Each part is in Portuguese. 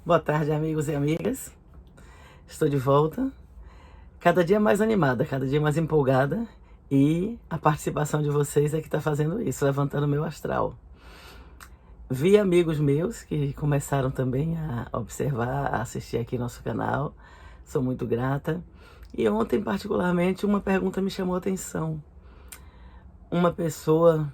Boa tarde, amigos e amigas. Estou de volta, cada dia mais animada, cada dia mais empolgada, e a participação de vocês é que está fazendo isso, levantando o meu astral. Vi amigos meus que começaram também a observar, a assistir aqui nosso canal. Sou muito grata. E ontem, particularmente, uma pergunta me chamou a atenção. Uma pessoa,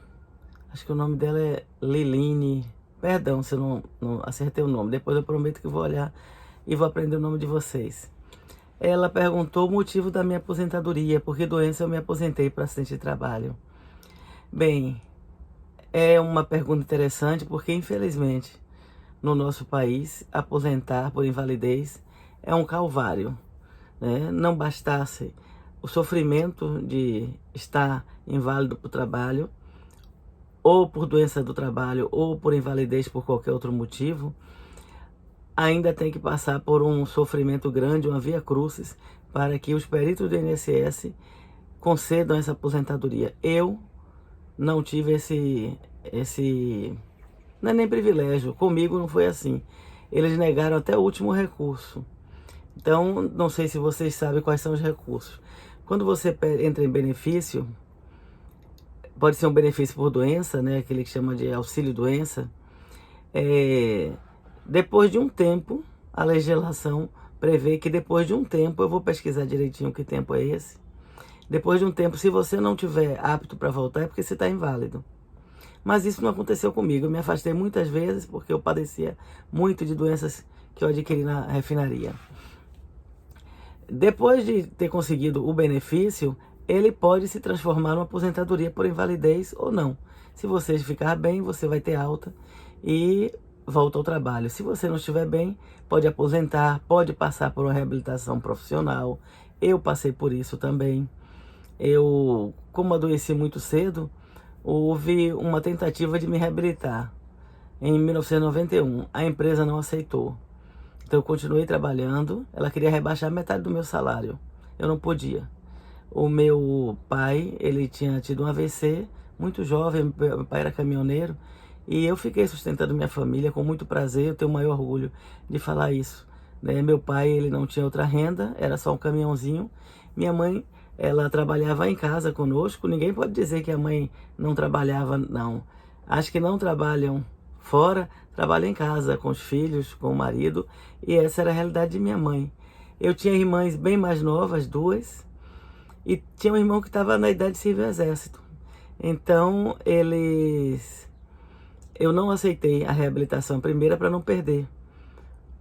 acho que o nome dela é Liline. Perdão se eu não acertei o nome. Depois eu prometo que vou olhar e vou aprender o nome de vocês. Ela perguntou o motivo da minha aposentadoria, por que doença eu me aposentei para acidente de trabalho. Bem, é uma pergunta interessante porque, infelizmente, no nosso país, aposentar por invalidez é um calvário, né? Não bastasse o sofrimento de estar inválido por trabalho, ou por doença do trabalho, ou por invalidez por qualquer outro motivo, ainda tem que passar por um sofrimento grande, uma via crucis, para que os peritos do INSS concedam essa aposentadoria. Eu não tive esse não é nem privilégio, comigo não foi assim. Eles negaram até o último recurso. Então, não sei se vocês sabem quais são os recursos. Quando você entra em benefício, pode ser um benefício por doença, né, aquele que chama de auxílio-doença. Depois de um tempo, a legislação prevê que depois de um tempo, eu vou pesquisar direitinho que tempo é esse. Depois de um tempo, se você não tiver apto para voltar, é porque você está inválido. Mas isso não aconteceu comigo. Eu me afastei muitas vezes porque eu padecia muito de doenças que eu adquiri na refinaria. Depois de ter conseguido o benefício, ele pode se transformar numa aposentadoria por invalidez ou não. Se você ficar bem, você vai ter alta e volta ao trabalho. Se você não estiver bem, pode aposentar, pode passar por uma reabilitação profissional. Eu passei por isso também. Eu, como adoeci muito cedo, houve uma tentativa de me reabilitar em 1991. A empresa não aceitou. Então eu continuei trabalhando. Ela queria rebaixar metade do meu salário. Eu não podia. O meu pai, ele tinha tido um AVC, muito jovem, meu pai era caminhoneiro, e eu fiquei sustentando minha família com muito prazer. Eu tenho o maior orgulho de falar isso, né? Meu pai, ele não tinha outra renda, era só um caminhãozinho. Minha mãe, ela trabalhava em casa conosco. Ninguém pode dizer que a mãe não trabalhava, não. Acho que não trabalham fora, trabalham em casa, com os filhos, com o marido, e essa era a realidade de minha mãe. Eu tinha irmãs bem mais novas, duas, e tinha um irmão que estava na idade de servir o exército. Então, eu não aceitei a reabilitação primeira para não perder.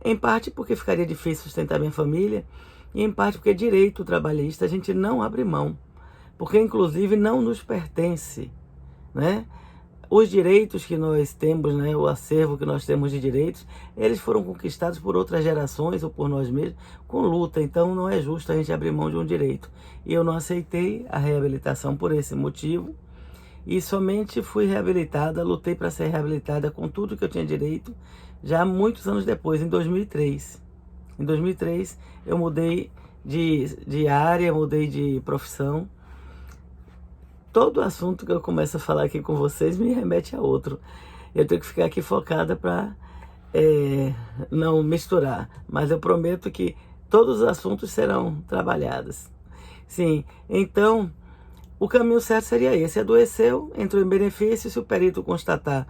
Em parte porque ficaria difícil sustentar minha família, e em parte porque direito trabalhista a gente não abre mão, porque inclusive não nos pertence, né? Os direitos que nós temos, né, o acervo que nós temos de direitos, eles foram conquistados por outras gerações ou por nós mesmos com luta. Então não é justo a gente abrir mão de um direito. E eu não aceitei a reabilitação por esse motivo. E somente fui reabilitada, lutei para ser reabilitada com tudo que eu tinha direito, já muitos anos depois, em 2003. Em 2003 eu mudei de área, mudei de profissão. Todo assunto que eu começo a falar aqui com vocês me remete a outro. Eu tenho que ficar aqui focada para não misturar. Mas eu prometo que todos os assuntos serão trabalhados. Sim, então o caminho certo seria esse. Adoeceu, entrou em benefício. Se o perito constatar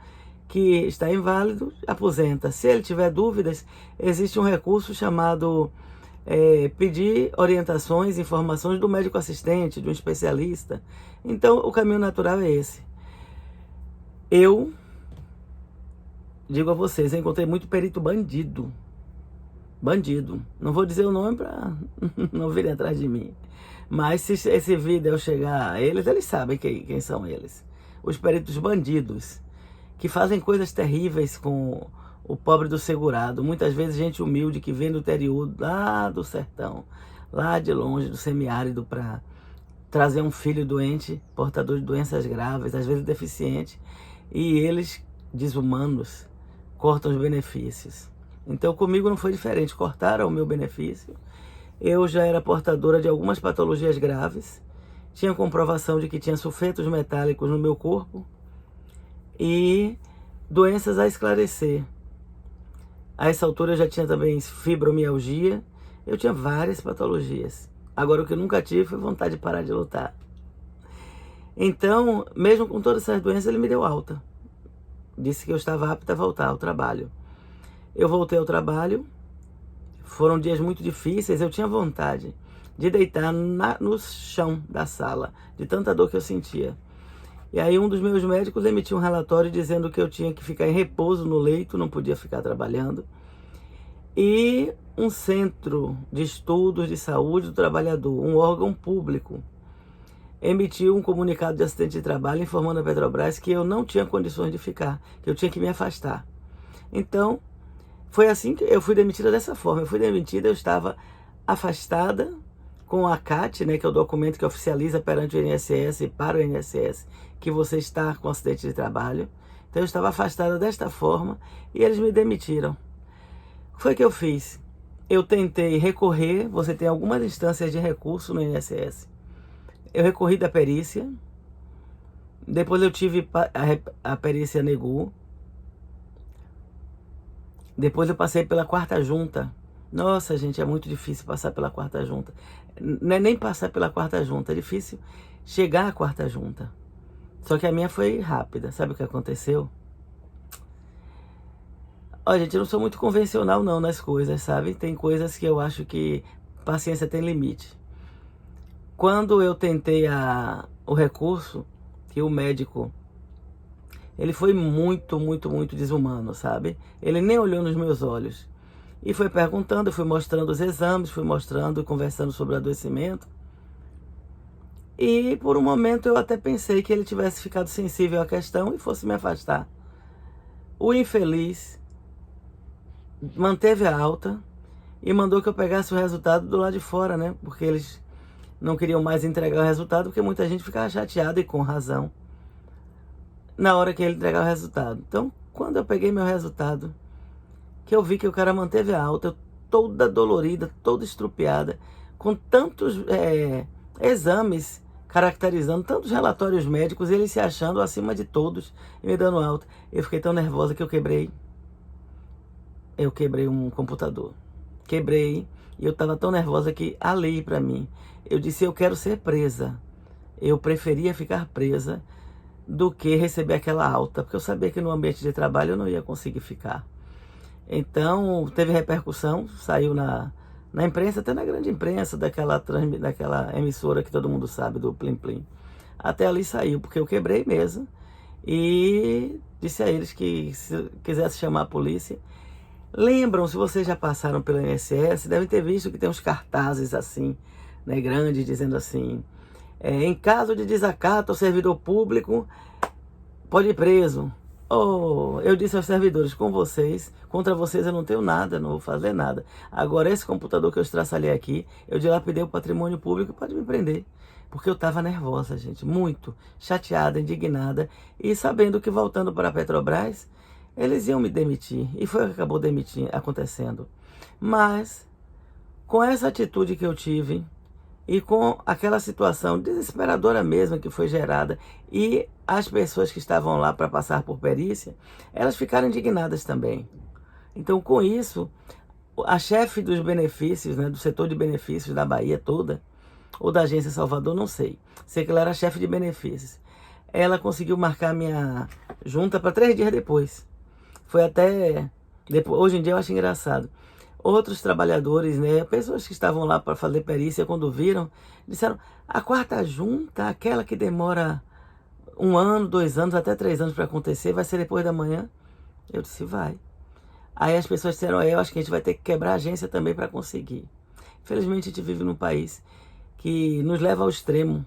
que está inválido, aposenta. Se ele tiver dúvidas, existe um recurso chamado pedir orientações, informações do médico assistente, de um especialista. Então, o caminho natural é esse. Eu digo a vocês, eu encontrei muito perito bandido. Bandido. Não vou dizer o nome para não virem atrás de mim. Mas se esse vídeo chegar a eles, eles sabem quem são eles. Os peritos bandidos, que fazem coisas terríveis com o pobre do segurado. Muitas vezes gente humilde que vem do interior, lá do sertão, lá de longe, do semiárido, para trazer um filho doente, portador de doenças graves, às vezes deficiente, e eles, desumanos, cortam os benefícios. Então comigo não foi diferente, cortaram o meu benefício. Eu já era portadora de algumas patologias graves, tinha comprovação de que tinha sulfetos metálicos no meu corpo e doenças a esclarecer. A essa altura eu já tinha também fibromialgia, eu tinha várias patologias. Agora o que eu nunca tive foi vontade de parar de lutar. Então, mesmo com todas essas doenças, ele me deu alta. Disse que eu estava apta a voltar ao trabalho. Eu voltei ao trabalho, foram dias muito difíceis, eu tinha vontade de deitar no chão da sala, de tanta dor que eu sentia. E aí um dos meus médicos emitiu um relatório dizendo que eu tinha que ficar em repouso no leito, não podia ficar trabalhando. E um centro de estudos de saúde do trabalhador, um órgão público, emitiu um comunicado de acidente de trabalho informando a Petrobras que eu não tinha condições de ficar, que eu tinha que me afastar. Então, foi assim que eu fui demitida dessa forma. Eu fui demitida, eu estava afastada com a CAT, né, que é o documento que oficializa perante o INSS e para o INSS que você está com acidente de trabalho. Então eu estava afastada desta forma e eles me demitiram. O que foi que eu fiz? Eu tentei recorrer, você tem algumas instâncias de recurso no INSS. Eu recorri da perícia, depois eu tive, a perícia negou, depois eu passei pela quarta junta. Nossa, gente, é muito difícil passar pela quarta junta. Não é nem passar pela quarta junta, é difícil chegar à quarta junta. Só que a minha foi rápida. Sabe o que aconteceu? Olha, gente, eu não sou muito convencional não nas coisas, sabe? Tem coisas que eu acho que paciência tem limite. Quando eu tentei o recurso, que o médico, ele foi muito desumano, sabe? Ele nem olhou nos meus olhos. E foi perguntando, eu fui mostrando os exames, fui mostrando e conversando sobre o adoecimento. E por um momento eu até pensei que ele tivesse ficado sensível à questão e fosse me afastar. O infeliz manteve a alta e mandou que eu pegasse o resultado do lado de fora, né? Porque eles não queriam mais entregar o resultado, porque muita gente ficava chateada e com razão na hora que ele entregava o resultado. Então, quando eu peguei meu resultado, que eu vi que o cara manteve a alta, eu toda dolorida, toda estrupiada, com tantos exames caracterizando, tantos relatórios médicos, ele se achando acima de todos e me dando alta. Eu fiquei tão nervosa que eu quebrei um computador. Quebrei, e eu estava tão nervosa que a lei para mim. Eu disse, eu quero ser presa. Eu preferia ficar presa do que receber aquela alta, porque eu sabia que no ambiente de trabalho eu não ia conseguir ficar. Então, teve repercussão, saiu na imprensa, até na grande imprensa, daquela emissora que todo mundo sabe, do Plim Plim. Até ali saiu, porque eu quebrei mesmo. E disse a eles que se quisesse chamar a polícia. Lembram, se vocês já passaram pelo INSS, devem ter visto que tem uns cartazes assim, né, grandes, dizendo assim, em caso de desacato ao servidor público, pode ir preso. Oh, eu disse aos servidores, contra vocês eu não tenho nada, não vou fazer nada. Agora esse computador que eu estraçalhei aqui, eu dilapidei o patrimônio público, pode me prender. Porque eu estava nervosa, gente, muito chateada, indignada, e sabendo que voltando para a Petrobras, eles iam me demitir. E foi o que acabou acontecendo. Mas, com essa atitude que eu tive, e com aquela situação desesperadora mesmo que foi gerada, e as pessoas que estavam lá para passar por perícia, elas ficaram indignadas também. Então, com isso, a chefe dos benefícios, né, do setor de benefícios da Bahia toda, ou da Agência Salvador, não sei. Sei que ela era chefe de benefícios. Ela conseguiu marcar minha junta para 3 dias depois. Foi até... hoje em dia eu acho engraçado. Outros trabalhadores, né, pessoas que estavam lá para fazer perícia, quando viram, disseram, a quarta junta, aquela que demora 1 ano, 2 anos, até 3 anos para acontecer, vai ser depois da manhã? Eu disse, vai. Aí as pessoas disseram, eu acho que a gente vai ter que quebrar a agência também para conseguir. Infelizmente a gente vive num país que nos leva ao extremo.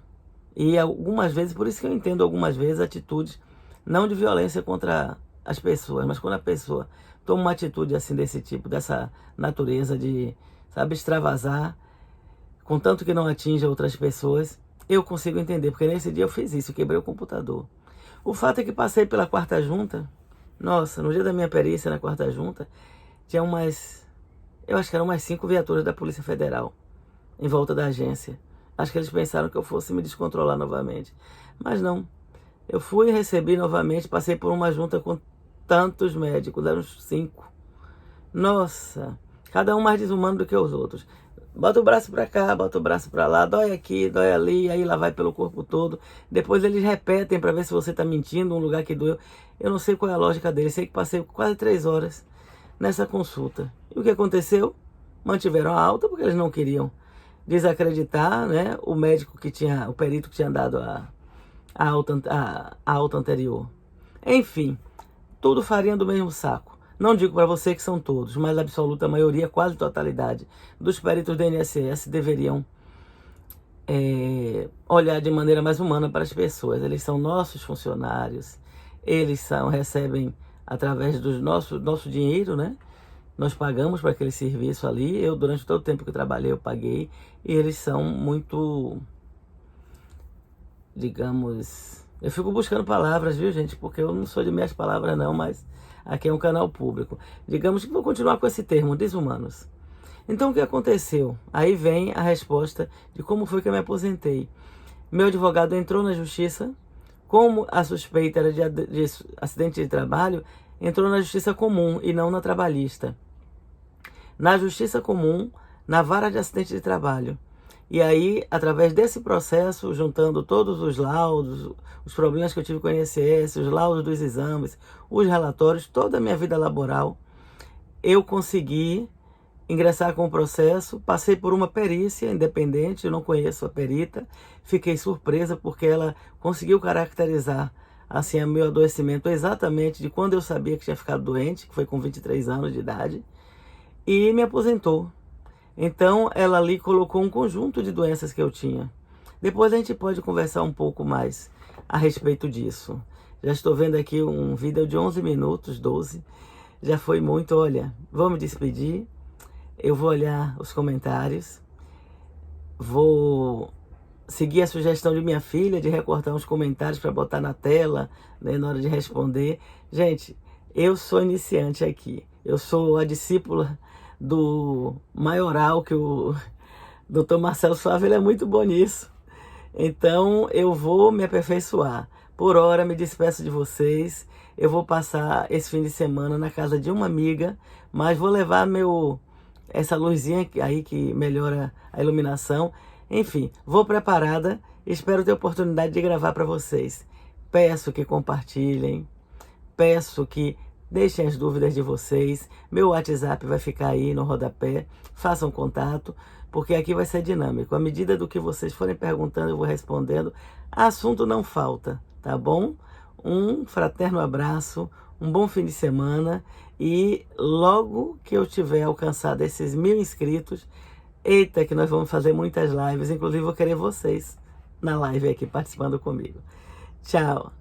E algumas vezes, por isso que eu entendo algumas vezes atitudes, não de violência contra as pessoas, mas quando a pessoa toma uma atitude assim desse tipo, dessa natureza de, sabe, extravasar, contanto que não atinja outras pessoas, eu consigo entender, porque nesse dia eu fiz isso, eu quebrei o computador. O fato é que passei pela quarta junta, nossa, no dia da minha perícia na quarta junta, tinha eu acho que eram umas 5 viaturas da Polícia Federal em volta da agência. Acho que eles pensaram que eu fosse me descontrolar novamente. Mas não. Eu fui, recebi novamente, passei por uma junta com tantos médicos, eram uns 5. Nossa, cada um mais desumano do que os outros. Bota o braço pra cá, bota o braço pra lá, dói aqui, dói ali, aí lá vai pelo corpo todo. Depois eles repetem pra ver se você tá mentindo, um lugar que doeu. Eu não sei qual é a lógica deles, sei que passei quase 3 horas nessa consulta. E o que aconteceu? Mantiveram a alta porque eles não queriam desacreditar, né, o médico que tinha, o perito que tinha dado a alta anterior. Enfim, tudo farinha do mesmo saco. Não digo para você que são todos, mas a absoluta maioria, quase totalidade, dos peritos do INSS deveriam olhar de maneira mais humana para as pessoas. Eles são nossos funcionários, recebem através do nosso dinheiro, né? Nós pagamos para aquele serviço ali. Eu, durante todo o tempo que eu trabalhei, eu paguei. E eles são muito, digamos... Eu fico buscando palavras, viu, gente? Porque eu não sou de minhas palavras, não, mas aqui é um canal público. Digamos que vou continuar com esse termo, desumanos. Então, o que aconteceu? Aí vem a resposta de como foi que eu me aposentei. Meu advogado entrou na justiça, como a suspeita era de acidente de trabalho, entrou na justiça comum e não na trabalhista. Na justiça comum, na vara de acidente de trabalho. E aí, através desse processo, juntando todos os laudos, os problemas que eu tive com o INSS, os laudos dos exames, os relatórios, toda a minha vida laboral, eu consegui ingressar com o processo, passei por uma perícia independente, eu não conheço a perita, fiquei surpresa porque ela conseguiu caracterizar assim, o meu adoecimento exatamente de quando eu sabia que tinha ficado doente, que foi com 23 anos de idade, e me aposentou. Então, ela ali colocou um conjunto de doenças que eu tinha. Depois a gente pode conversar um pouco mais a respeito disso. Já estou vendo aqui um vídeo de 11 minutos, 12. Já foi muito, olha, vou me despedir. Eu vou olhar os comentários. Vou seguir a sugestão de minha filha de recortar uns comentários para botar na tela, né, na hora de responder. Gente, eu sou iniciante aqui. Eu sou a discípula do maioral, que o Dr. Marcelo Suave, ele é muito bom nisso. Então, eu vou me aperfeiçoar. Por hora, me despeço de vocês. Eu vou passar esse fim de semana na casa de uma amiga, mas vou levar essa luzinha aí que melhora a iluminação. Enfim, vou preparada. Espero ter oportunidade de gravar para vocês. Peço que compartilhem. Peço que deixem as dúvidas de vocês. Meu WhatsApp vai ficar aí no rodapé. Façam contato, porque aqui vai ser dinâmico. À medida do que vocês forem perguntando, eu vou respondendo. Assunto não falta, tá bom? Um fraterno abraço, um bom fim de semana. E logo que eu tiver alcançado esses 1000 inscritos, eita, que nós vamos fazer muitas lives. Inclusive, vou querer vocês na live aqui participando comigo. Tchau!